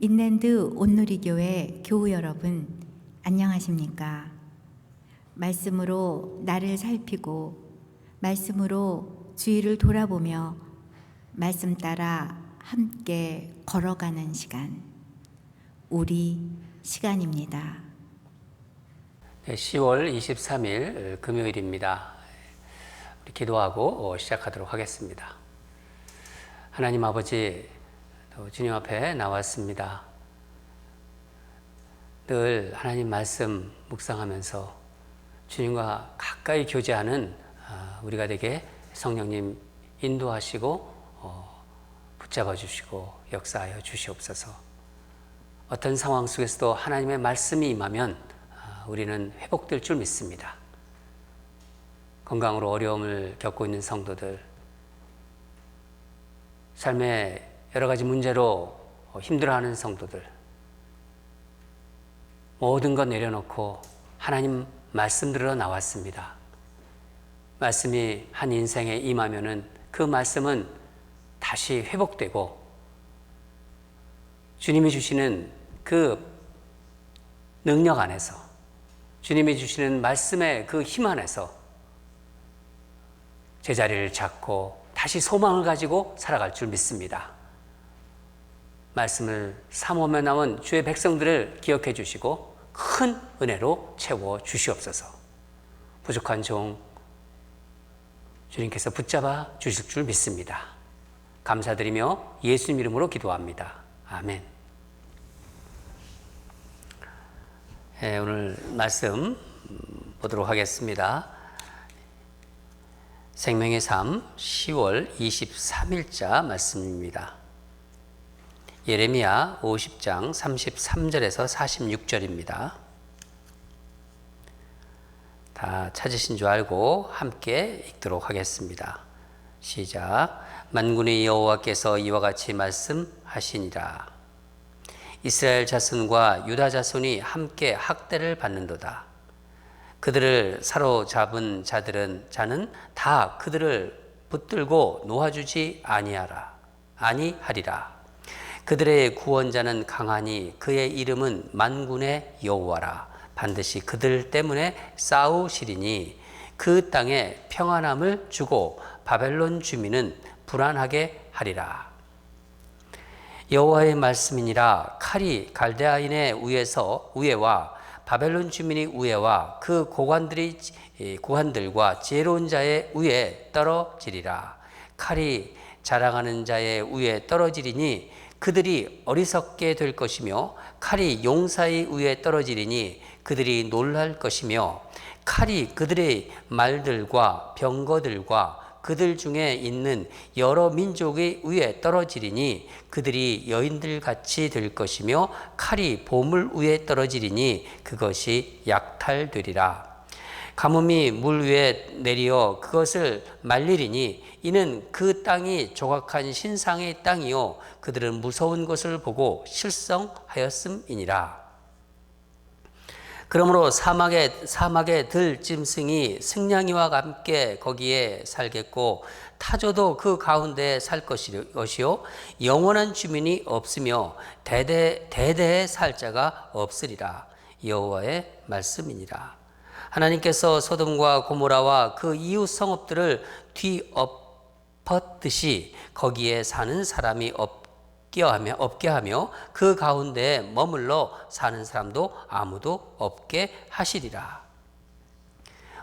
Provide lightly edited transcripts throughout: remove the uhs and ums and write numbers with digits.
인랜드 온누리교회 교우 여러분, 안녕하십니까? 말씀으로 나를 살피고 말씀으로 주위를 돌아보며 말씀 따라 함께 걸어가는 시간, 우리 시간입니다. 10월 23일 금요일입니다. 우리 기도하고 시작하도록 하겠습니다. 하나님 아버지, 주님 앞에 나왔습니다. 늘 하나님 말씀 묵상하면서 주님과 가까이 교제하는 우리가 되게 성령님 인도하시고 붙잡아 주시고 역사하여 주시옵소서. 어떤 상황 속에서도 하나님의 말씀이 임하면 우리는 회복될 줄 믿습니다. 건강으로 어려움을 겪고 있는 성도들, 삶의 여러 가지 문제로 힘들어하는 성도들, 모든 것 내려놓고 하나님 말씀 들으러 나왔습니다. 말씀이 한 인생에 임하면은 그 말씀은 다시 회복되고 주님이 주시는 그 능력 안에서, 주님이 주시는 말씀의 그 힘 안에서 제자리를 찾고 다시 소망을 가지고 살아갈 줄 믿습니다. 말씀을 사모하며 나온 주의 백성들을 기억해 주시고 큰 은혜로 채워 주시옵소서. 부족한 종 주님께서 붙잡아 주실 줄 믿습니다. 감사드리며 예수님 이름으로 기도합니다. 아멘. 오늘 말씀 보도록 하겠습니다. 생명의 삶 10월 23일자 말씀입니다. 예레미야 50장 33절에서 46절입니다. 다 찾으신 줄 알고 함께 읽도록 하겠습니다. 시작. 만군의 여호와께서 이와 같이 말씀하시니라. 이스라엘 자손과 유다 자손이 함께 학대를 받는도다. 그들을 사로잡은 자는 다 그들을 붙들고 놓아주지 아니하리라. 그들의 구원자는 강하니 그의 이름은 만군의 여호와라. 반드시 그들 때문에 싸우시리니 그 땅에 평안함을 주고 바벨론 주민은 불안하게 하리라. 여호와의 말씀이니라. 칼이 갈대아인의 우에와 바벨론 주민의 우에와 그 고관들과 지혜로운 자의 우에 떨어지리라. 칼이 자랑하는 자의 우에 떨어지리니 그들이 어리석게 될 것이며 칼이 용사의 우에 떨어지리니 그들이 놀랄 것이며 칼이 그들의 말들과 병거들과 그들 중에 있는 여러 민족의 위에 떨어지리니 그들이 여인들같이 될 것이며 칼이 보물 위에 떨어지리니 그것이 약탈되리라. 가뭄이 물 위에 내리어 그것을 말리리니 이는 그 땅이 조각한 신상의 땅이요 그들은 무서운 것을 보고 실성하였음이니라. 그러므로 사막의 들짐승이 승냥이와 함께 거기에 살겠고 타조도 그 가운데에 살 것이요 영원한 주민이 없으며 대대에 살 자가 없으리라. 여호와의 말씀이니라. 하나님께서 소돔과 고모라와 그 이웃 성읍들을 뒤엎었듯이 거기에 사는 사람이 없게 하며 그 가운데에 머물러 사는 사람도 아무도 없게 하시리라.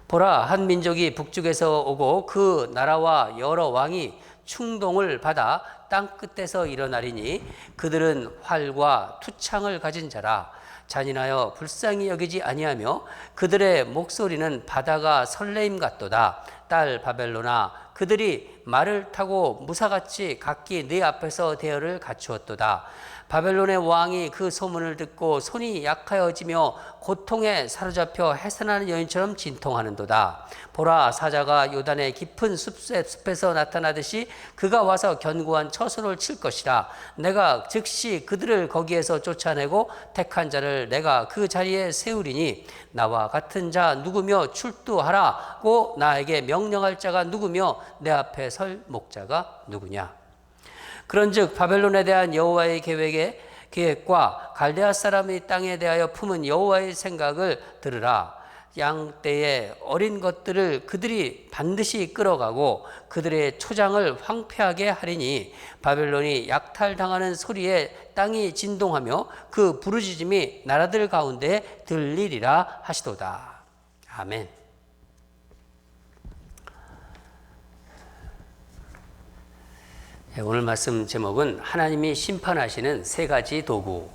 보라, 한 민족이 북쪽에서 오고 그 나라와 여러 왕이 충동을 받아 땅 끝에서 일어나리니 그들은 활과 투창을 가진 자라. 잔인하여 불쌍히 여기지 아니하며 그들의 목소리는 바다가 설레임 같도다. 딸 바벨로나, 그들이 말을 타고 무사같이 각기 네 앞에서 대열을 갖추었도다. 바벨론의 왕이 그 소문을 듣고 손이 약하여지며 고통에 사로잡혀 해산하는 여인처럼 진통하는도다. 보라, 사자가 요단의 깊은 숲에서 나타나듯이 그가 와서 견고한 처소를 칠 것이라. 내가 즉시 그들을 거기에서 쫓아내고 택한 자를 내가 그 자리에 세우리니 나와 같은 자 누구며 출두하라고 나에게 명령할 자가 누구며 내 앞에 설 목자가 누구냐. 그런즉 바벨론에 대한 여호와의 계획과 갈대아 사람의 땅에 대하여 품은 여호와의 생각을 들으라. 양떼의 어린 것들을 그들이 반드시 끌어가고 그들의 초장을 황폐하게 하리니 바벨론이 약탈당하는 소리에 땅이 진동하며 그 부르짖음이 나라들 가운데 들리리라 하시도다. 아멘. 오늘 말씀 제목은 하나님이 심판하시는 세 가지 도구.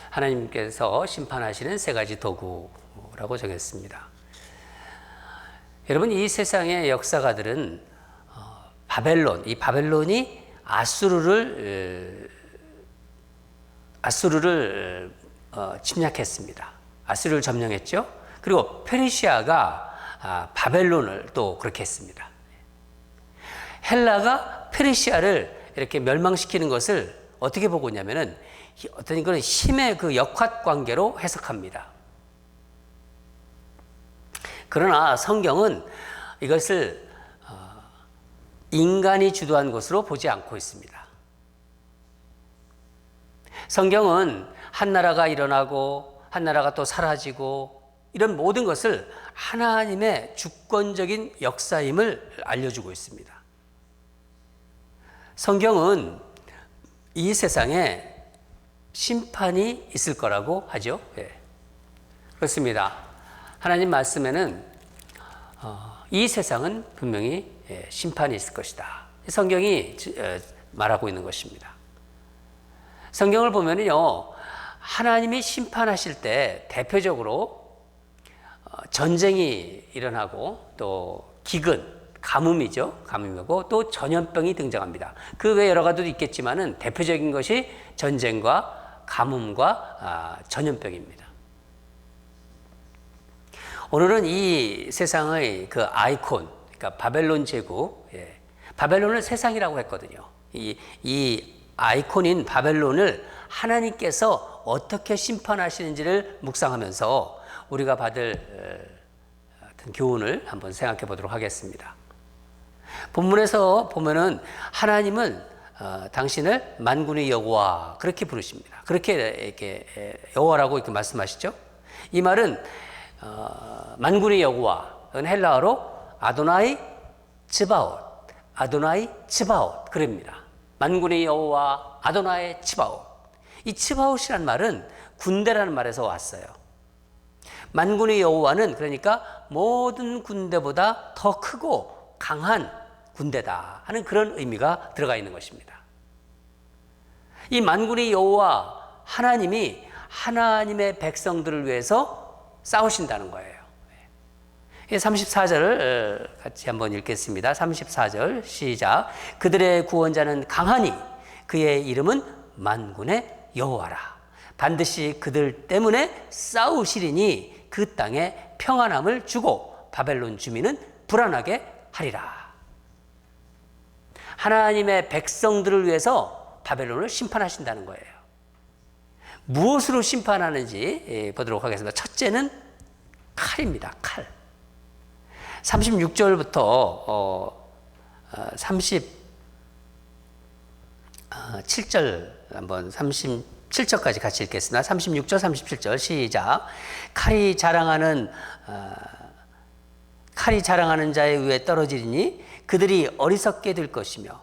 하나님께서 심판하시는 세 가지 도구라고 정했습니다. 여러분, 이 세상의 역사가들은 이 바벨론이 아수르를 침략했습니다. 아수르를 점령했죠. 그리고 페르시아가 바벨론을 또 그렇게 했습니다. 헬라가 페르시아를 이렇게 멸망시키는 것을 어떻게 보고 있냐면은 어떤 그런 힘의 그 역학 관계로 해석합니다. 그러나 성경은 이것을 인간이 주도한 것으로 보지 않고 있습니다. 성경은 한 나라가 일어나고 한 나라가 또 사라지고 이런 모든 것을 하나님의 주권적인 역사임을 알려주고 있습니다. 성경은 이 세상에 심판이 있을 거라고 하죠. 예. 그렇습니다. 하나님 말씀에는 이 세상은 분명히 심판이 있을 것이다. 성경이 말하고 있는 것입니다. 성경을 보면요, 하나님이 심판하실 때 대표적으로 전쟁이 일어나고 또 기근, 가뭄이죠. 가뭄이고 또 전염병이 등장합니다. 그 외 여러 가지도 있겠지만은 대표적인 것이 전쟁과 가뭄과 전염병입니다. 오늘은 이 세상의 그 아이콘, 그러니까 바벨론 제국, 바벨론을 세상이라고 했거든요. 이 아이콘인 바벨론을 하나님께서 어떻게 심판하시는지를 묵상하면서 우리가 받을 교훈을 한번 생각해 보도록 하겠습니다. 본문에서 보면은 하나님은 당신을 만군의 여호와 그렇게 부르십니다. 그렇게 이렇게 여호와라고 이렇게 말씀하시죠. 이 말은 만군의 여호와는 헬라어로 아도나이 츠바옷, 아도나이 츠바옷 그럽니다. 만군의 여호와, 아도나이 츠바옷. 이 츠바옷이란 말은 군대라는 말에서 왔어요. 만군의 여호와는 그러니까 모든 군대보다 더 크고 강한 군대다 하는 그런 의미가 들어가 있는 것입니다. 이 만군의 여호와 하나님이 하나님의 백성들을 위해서 싸우신다는 거예요. 34절을 같이 한번 읽겠습니다. 34절 시작. 그들의 구원자는 강하니 그의 이름은 만군의 여호와라. 반드시 그들 때문에 싸우시리니 그 땅에 평안함을 주고 바벨론 주민은 불안하게 하리라. 하나님의 백성들을 위해서 바벨론을 심판하신다는 거예요. 무엇으로 심판하는지 보도록 하겠습니다. 첫째는 칼입니다. 칼. 36절부터 37절 한번 37절까지 같이 읽겠습니다. 36절, 37절 시작. 칼이 자랑하는 자의 위에 떨어지리니 그들이 어리석게 될 것이며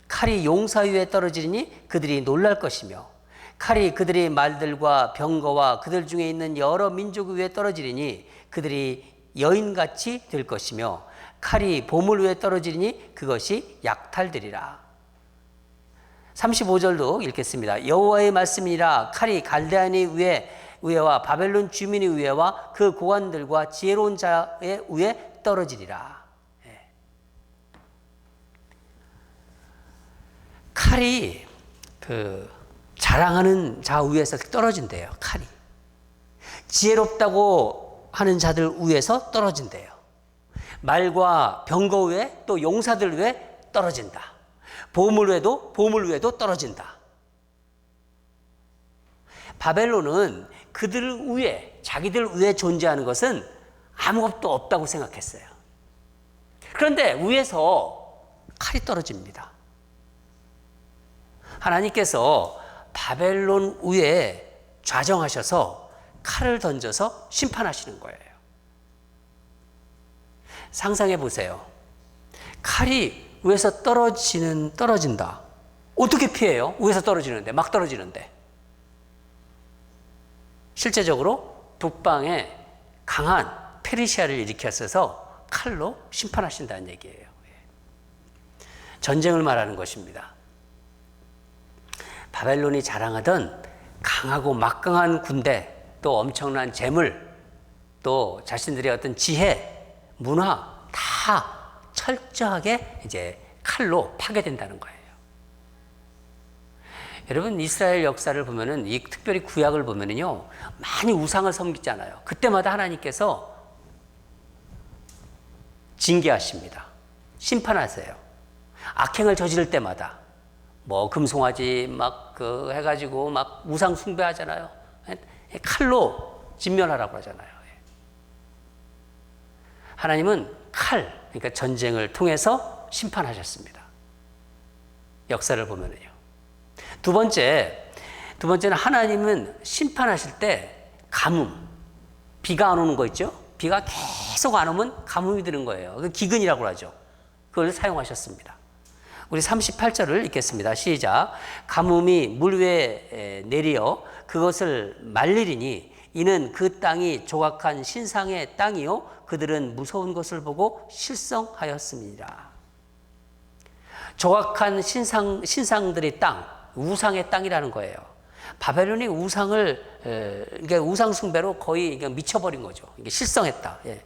칼이 용사 위에 떨어지리니 그들이 놀랄 것이며 칼이 그들의 말들과 병거와 그들 중에 있는 여러 민족 위에 떨어지리니 그들이 여인같이 될 것이며 칼이 보물 위에 떨어지리니 그것이 약탈되리라. 35절도 읽겠습니다. 여호와의 말씀이라 칼이 갈대아인의 위에와 바벨론 주민의 위에와 그 고관들과 지혜로운 자의 위에 떨어지리라. 칼이 그 자랑하는 자 위에서 떨어진대요. 칼이 지혜롭다고 하는 자들 위에서 떨어진대요. 말과 병거 위에 또 용사들 위에 떨어진다. 보물 위에도 떨어진다. 바벨론은 그들 위에, 자기들 위에 존재하는 것은 아무것도 없다고 생각했어요. 그런데 위에서 칼이 떨어집니다. 하나님께서 바벨론 위에 좌정하셔서 칼을 던져서 심판하시는 거예요. 상상해 보세요. 칼이 위에서 떨어진다. 어떻게 피해요? 위에서 떨어지는데, 막 떨어지는데. 실제적으로 북방에 강한 페르시아를 일으켰어서 칼로 심판하신다는 얘기예요. 전쟁을 말하는 것입니다. 바벨론이 자랑하던 강하고 막강한 군대, 또 엄청난 재물, 또 자신들의 어떤 지혜, 문화 다 철저하게 이제 칼로 파괴된다는 거예요. 여러분, 이스라엘 역사를 보면은, 이 특별히 구약을 보면은요, 많이 우상을 섬기잖아요. 그때마다 하나님께서 징계하십니다. 심판하세요. 악행을 저지를 때마다 뭐 금송아지 막 해가지고 막 우상 숭배하잖아요. 칼로 진멸하라고 하잖아요. 하나님은 칼, 그러니까 전쟁을 통해서 심판하셨습니다. 역사를 보면은요. 두 번째는 하나님은 심판하실 때 가뭄, 비가 안 오는 거 있죠? 비가 계속 안 오면 가뭄이 드는 거예요. 그 기근이라고 하죠. 그걸 사용하셨습니다. 우리 38절을 읽겠습니다. 시작. 가뭄이 물 위에 내리어 그것을 말리리니 이는 그 땅이 조각한 신상의 땅이요 그들은 무서운 것을 보고 실성하였습니다. 조각한 신상들의 땅, 우상의 땅이라는 거예요. 바벨론이 그러니까 우상 숭배로 거의 미쳐버린 거죠. 이게 실성했다. 예.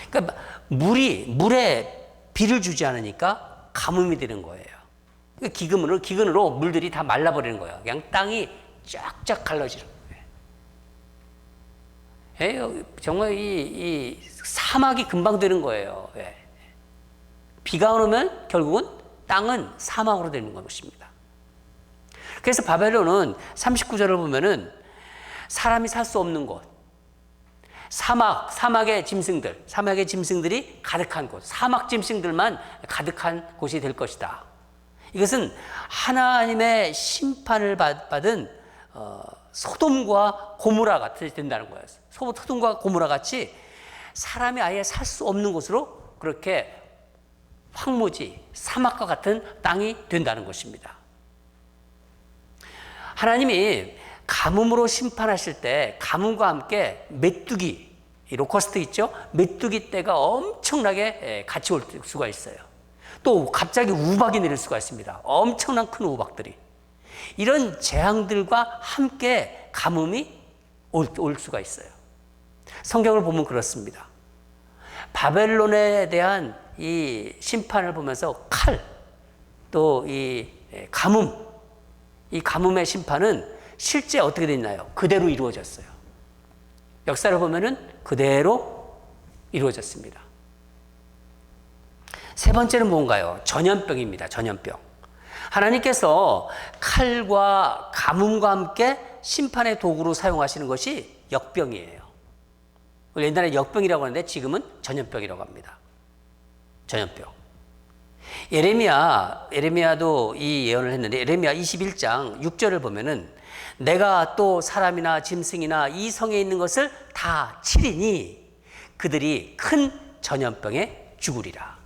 그러니까 물에 비를 주지 않으니까 가뭄이 되는 거예요. 기근으로 물들이 다 말라버리는 거예요. 그냥 땅이 쫙쫙 갈라지는 거예요. 정말 이 사막이 금방 되는 거예요. 예. 비가 오면 결국은 땅은 사막으로 되는 것입니다. 그래서 바벨론은 39절을 보면은 사람이 살 수 없는 곳, 사막의 짐승들이 가득한 곳, 사막 짐승들만 가득한 곳이 될 것이다. 이것은 하나님의 심판을 받은 소돔과 고모라 같이 된다는 거예요. 소돔과 고모라 같이 사람이 아예 살 수 없는 곳으로 그렇게 황무지, 사막과 같은 땅이 된다는 것입니다. 하나님이 가뭄으로 심판하실 때 가뭄과 함께 메뚜기, 로커스트 있죠? 메뚜기 떼가 엄청나게 같이 올 수가 있어요. 또 갑자기 우박이 내릴 수가 있습니다. 엄청난 큰 우박들이. 이런 재앙들과 함께 가뭄이 올 수가 있어요. 성경을 보면 그렇습니다. 바벨론에 대한 이 심판을 보면서 칼, 또 이 가뭄, 이 가뭄의 심판은 실제 어떻게 됐나요? 그대로 이루어졌어요. 역사를 보면은 그대로 이루어졌습니다. 세 번째는 뭔가요? 전염병입니다. 전염병. 하나님께서 칼과 가뭄과 함께 심판의 도구로 사용하시는 것이 역병이에요. 옛날에 역병이라고 하는데 지금은 전염병이라고 합니다. 전염병. 예레미야도 이 예언을 했는데 예레미야 21장 6절을 보면은 내가 또 사람이나 짐승이나 이 성에 있는 것을 다 치리니 그들이 큰 전염병에 죽으리라.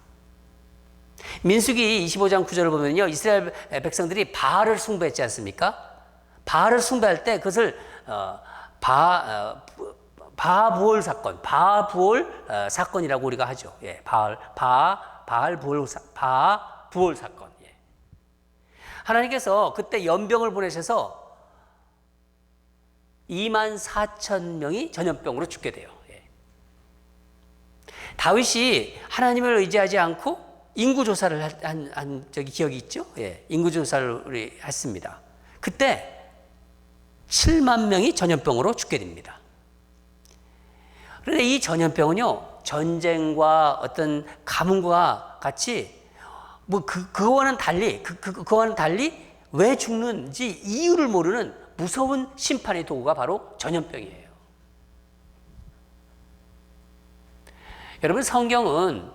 민수기 25장 9절을 보면요, 이스라엘 백성들이 바알을 숭배했지 않습니까? 바알을 숭배할 때 그것을 바부올 사건이라고 우리가 하죠. 예, 바부올 사건. 예. 하나님께서 그때 연병을 보내셔서 24,000명이 전염병으로 죽게 돼요. 예. 다윗이 하나님을 의지하지 않고 인구조사를 한 기억이 있죠? 예, 인구조사를 했습니다. 그때 7만 명이 전염병으로 죽게 됩니다. 그런데 이 전염병은요, 전쟁과 어떤 가뭄과 같이 그거와는 달리 왜 죽는지 이유를 모르는 무서운 심판의 도구가 바로 전염병이에요. 여러분, 성경은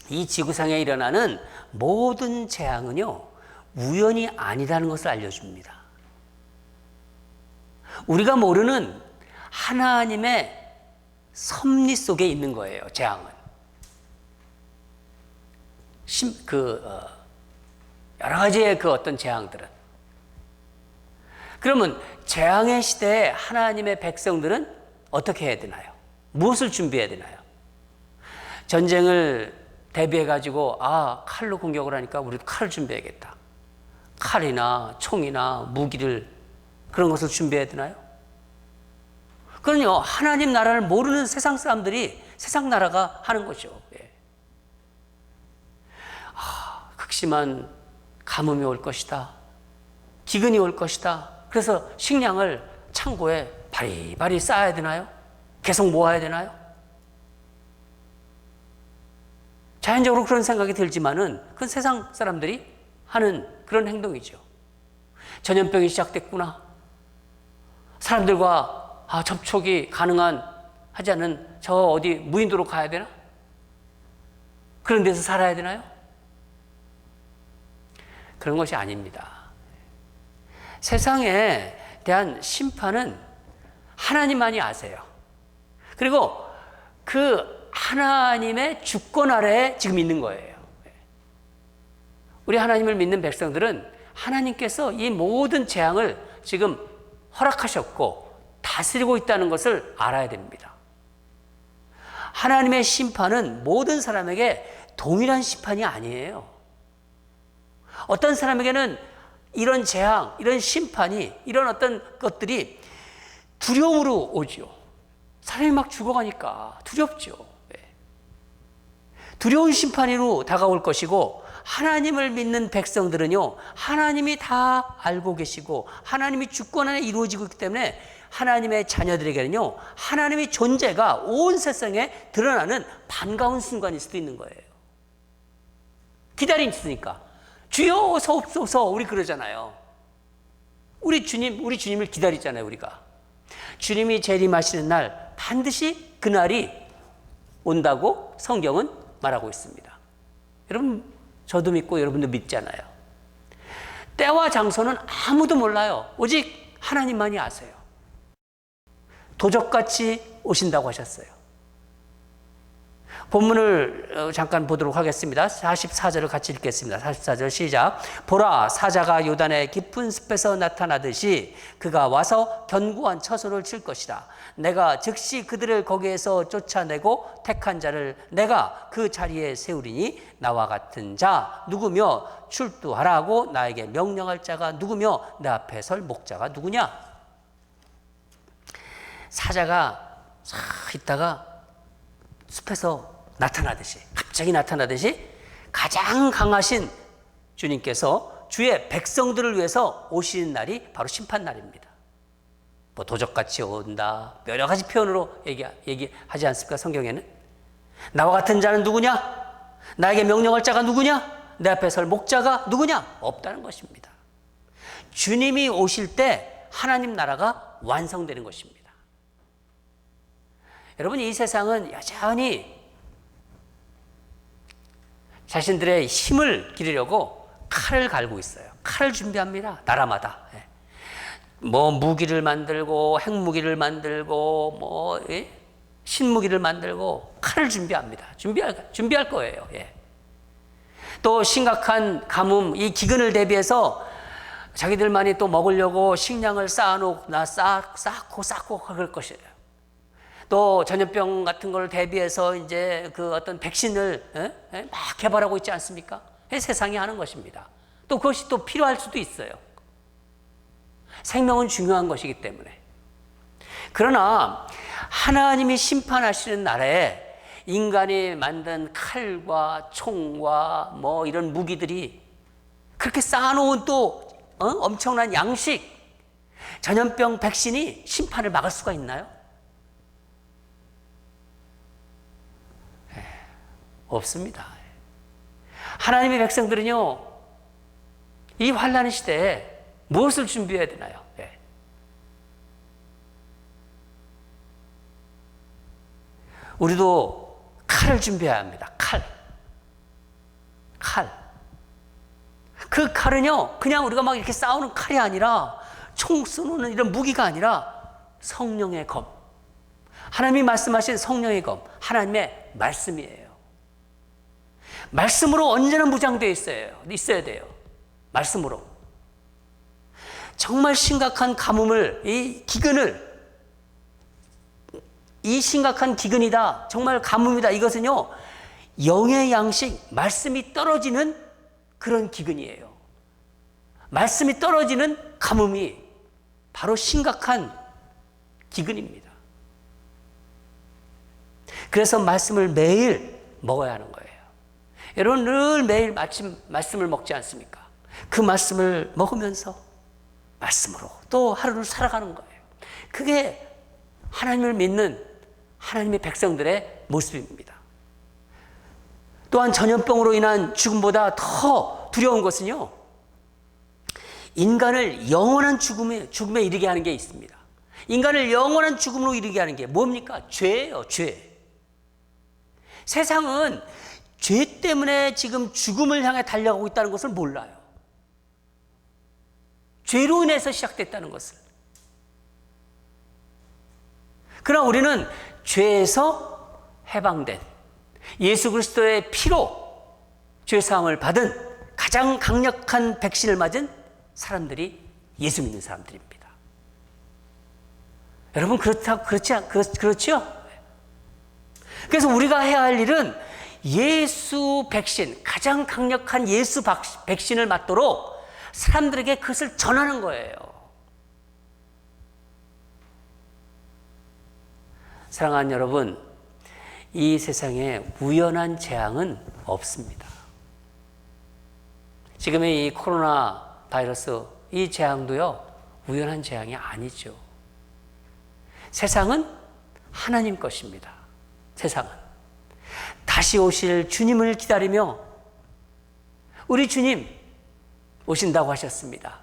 이 지구상에 일어나는 모든 재앙은요, 우연이 아니라는 것을 알려줍니다. 우리가 모르는 하나님의 섭리 속에 있는 거예요. 재앙은 여러 가지의 그 어떤 재앙들은. 그러면 재앙의 시대에 하나님의 백성들은 어떻게 해야 되나요? 무엇을 준비해야 되나요? 전쟁을 대비해 가지고 칼로 공격을 하니까 우리도 칼을 준비해야겠다. 칼이나 총이나 무기를 그런 것을 준비해야 되나요? 그건요, 하나님 나라를 모르는 세상 사람들이 세상 나라가 하는 거죠. 예. 극심한 가뭄이 올 것이다. 기근이 올 것이다. 그래서 식량을 창고에 바리바리 쌓아야 되나요? 계속 모아야 되나요? 자연적으로 그런 생각이 들지만은 그건 세상 사람들이 하는 그런 행동이죠. 전염병이 시작됐구나. 사람들과 접촉이 하지 않은 저 어디 무인도로 가야 되나? 그런 데서 살아야 되나요? 그런 것이 아닙니다. 세상에 대한 심판은 하나님만이 아세요. 그리고 그 하나님의 주권 아래에 지금 있는 거예요. 우리 하나님을 믿는 백성들은 하나님께서 이 모든 재앙을 지금 허락하셨고 다스리고 있다는 것을 알아야 됩니다. 하나님의 심판은 모든 사람에게 동일한 심판이 아니에요. 어떤 사람에게는 이런 재앙, 이런 심판이, 이런 어떤 것들이 두려움으로 오죠. 사람이 막 죽어가니까 두렵죠. 두려운 심판으로 다가올 것이고, 하나님을 믿는 백성들은요, 하나님이 다 알고 계시고 하나님이 주권 안에 이루어지고 있기 때문에 하나님의 자녀들에게는요, 하나님의 존재가 온 세상에 드러나는 반가운 순간일 수도 있는 거예요. 기다리니까 주여 어서 옵소서, 우리 그러잖아요. 우리 주님을 기다리잖아요. 우리가 주님이 재림하시는 날 반드시 그날이 온다고 성경은 말하고 있습니다. 여러분, 저도 믿고 여러분도 믿잖아요. 때와 장소는 아무도 몰라요. 오직 하나님만이 아세요. 도적같이 오신다고 하셨어요. 본문을 잠깐 보도록 하겠습니다. 44절을 같이 읽겠습니다. 44절 시작. 보라, 사자가 요단의 깊은 숲에서 나타나듯이 그가 와서 견고한 처소를 칠 것이다. 내가 즉시 그들을 거기에서 쫓아내고 택한 자를 내가 그 자리에 세우리니 나와 같은 자 누구며 출두하라고 나에게 명령할 자가 누구며 내 앞에 설 목자가 누구냐. 사자가 싹 있다가 숲에서 갑자기 나타나듯이 가장 강하신 주님께서 주의 백성들을 위해서 오시는 날이 바로 심판날입니다. 뭐 도적같이 온다, 여러 가지 표현으로 얘기하지 않습니까? 성경에는. 나와 같은 자는 누구냐? 나에게 명령할 자가 누구냐? 내 앞에 설 목자가 누구냐? 없다는 것입니다. 주님이 오실 때 하나님 나라가 완성되는 것입니다. 여러분, 이 세상은 여전히 자신들의 힘을 기르려고 칼을 갈고 있어요. 칼을 준비합니다. 나라마다. 뭐 무기를 만들고 핵무기를 만들고 신무기를 만들고 칼을 준비합니다. 준비할 거예요. 또 심각한 가뭄, 이 기근을 대비해서 자기들만이 또 먹으려고 식량을 쌓고 그럴 것이에요. 또 전염병 같은 걸 대비해서 이제 그 어떤 백신을 막 개발하고 있지 않습니까? 세상이 하는 것입니다. 또 그것이 또 필요할 수도 있어요. 생명은 중요한 것이기 때문에. 그러나 하나님이 심판하시는 날에 인간이 만든 칼과 총과 뭐 이런 무기들이 그렇게 쌓아놓은 또 엄청난 양식, 전염병 백신이 심판을 막을 수가 있나요? 없습니다. 하나님의 백성들은요, 이 환난의 시대에 무엇을 준비해야 되나요? 우리도 칼을 준비해야 합니다. 칼. 그 칼은요, 그냥 우리가 막 이렇게 싸우는 칼이 아니라, 총 쏘는 이런 무기가 아니라 성령의 검. 하나님이 말씀하신 성령의 검, 하나님의 말씀이에요. 말씀으로 언제나 무장되어 있어야 돼요. 말씀으로. 정말 심각한 가뭄을, 이 심각한 기근이다, 정말 가뭄이다, 이것은요, 영의 양식, 말씀이 떨어지는 그런 기근이에요. 말씀이 떨어지는 가뭄이 바로 심각한 기근입니다. 그래서 말씀을 매일 먹어야 하는 거예요. 여러분 늘 매일 아침 말씀을 먹지 않습니까? 그 말씀을 먹으면서 말씀으로 또 하루를 살아가는 거예요. 그게 하나님을 믿는 하나님의 백성들의 모습입니다. 또한 전염병으로 인한 죽음보다 더 두려운 것은요, 인간을 영원한 죽음에 이르게 하는 게 있습니다. 인간을 영원한 죽음으로 이르게 하는 게 뭡니까? 죄예요, 죄. 세상은 죄 때문에 지금 죽음을 향해 달려가고 있다는 것을 몰라요. 죄로 인해서 시작됐다는 것을. 그러나 우리는 죄에서 해방된 예수 그리스도의 피로 죄사함을 받은 가장 강력한 백신을 맞은 사람들이 예수 믿는 사람들입니다. 여러분 그렇죠? 그래서 우리가 해야 할 일은 예수 백신, 가장 강력한 예수 백신을 맞도록 사람들에게 그것을 전하는 거예요. 사랑하는 여러분, 이 세상에 우연한 재앙은 없습니다. 지금의 이 코로나 바이러스, 이 재앙도요, 우연한 재앙이 아니죠. 세상은 하나님 것입니다. 세상은. 다시 오실 주님을 기다리며 우리 주님 오신다고 하셨습니다.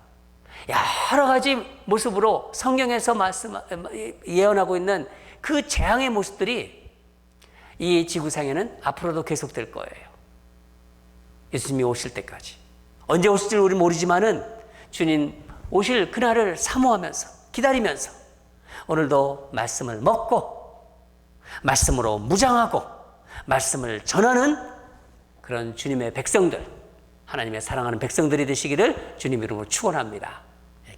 여러 가지 모습으로 성경에서 예언하고 있는 그 재앙의 모습들이 이 지구상에는 앞으로도 계속될 거예요. 예수님이 오실 때까지. 언제 오실지는 우리 모르지만은 주님 오실 그날을 사모하면서 기다리면서 오늘도 말씀을 먹고 말씀으로 무장하고 말씀을 전하는 그런 주님의 백성들, 하나님의 사랑하는 백성들이 되시기를 주님 이름으로 축원합니다.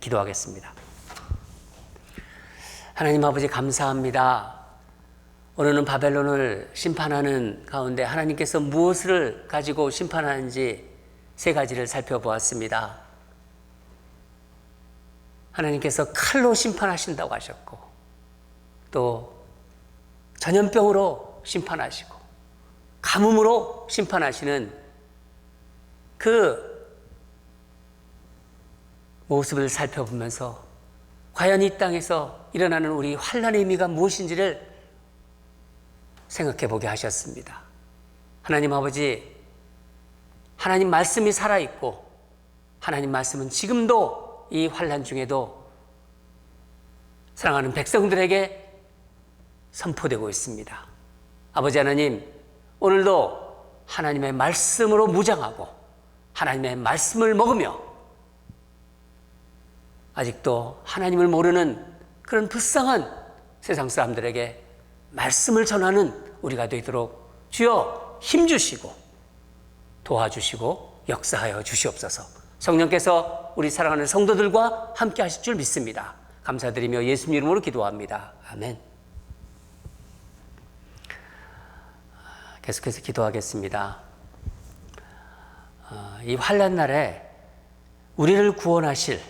기도하겠습니다. 하나님 아버지 감사합니다. 오늘은 바벨론을 심판하는 가운데 하나님께서 무엇을 가지고 심판하는지 세 가지를 살펴보았습니다. 하나님께서 칼로 심판하신다고 하셨고, 또 전염병으로 심판하시고, 가뭄으로 심판하시는 그 모습을 살펴보면서 과연 이 땅에서 일어나는 우리 환난의 의미가 무엇인지를 생각해 보게 하셨습니다. 하나님 아버지, 하나님 말씀이 살아있고 하나님 말씀은 지금도 이 환난 중에도 사랑하는 백성들에게 선포되고 있습니다. 아버지 하나님, 오늘도 하나님의 말씀으로 무장하고 하나님의 말씀을 먹으며 아직도 하나님을 모르는 그런 불쌍한 세상 사람들에게 말씀을 전하는 우리가 되도록 주여 힘주시고 도와주시고 역사하여 주시옵소서. 성령께서 우리 사랑하는 성도들과 함께 하실 줄 믿습니다. 감사드리며 예수님 이름으로 기도합니다. 아멘. 계속해서 기도하겠습니다. 이 환난 날에 우리를 구원하실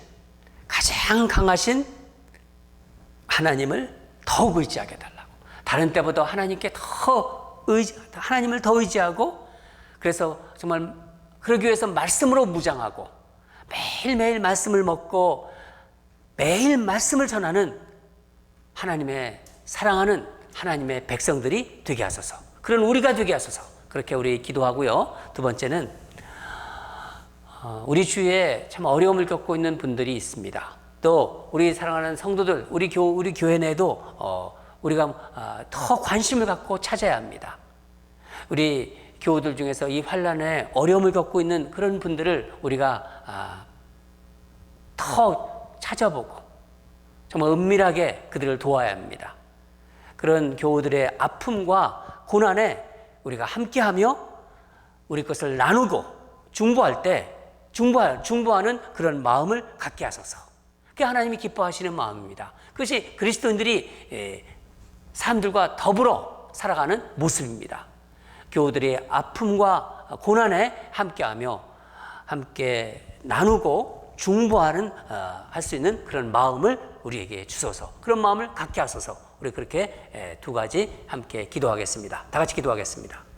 가장 강하신 하나님을 더욱 의지하게 해달라고. 다른 때보다 하나님께 하나님을 더 의지하고, 그래서 정말 그러기 위해서 말씀으로 무장하고 매일매일 말씀을 먹고 매일 말씀을 전하는 하나님의 사랑하는 하나님의 백성들이 되게 하소서. 그런 우리가 되게 하소서. 그렇게 우리 기도하고요. 두 번째는 우리 주위에 참 어려움을 겪고 있는 분들이 있습니다. 또 우리 사랑하는 성도들, 우리 교회 내에도 우리가 더 관심을 갖고 찾아야 합니다. 우리 교우들 중에서 이 환난에 어려움을 겪고 있는 그런 분들을 우리가 더 찾아보고 정말 은밀하게 그들을 도와야 합니다. 그런 교우들의 아픔과 고난에 우리가 함께하며 우리 것을 나누고 중보할 때 중보하는 그런 마음을 갖게 하소서. 그게 하나님이 기뻐하시는 마음입니다. 그것이 그리스도인들이 사람들과 더불어 살아가는 모습입니다. 교우들의 아픔과 고난에 함께하며 함께 나누고 중보하는 할 수 있는 그런 마음을 우리에게 주소서. 그런 마음을 갖게 하소서. 우리 그렇게 두 가지 함께 기도하겠습니다. 다 같이 기도하겠습니다.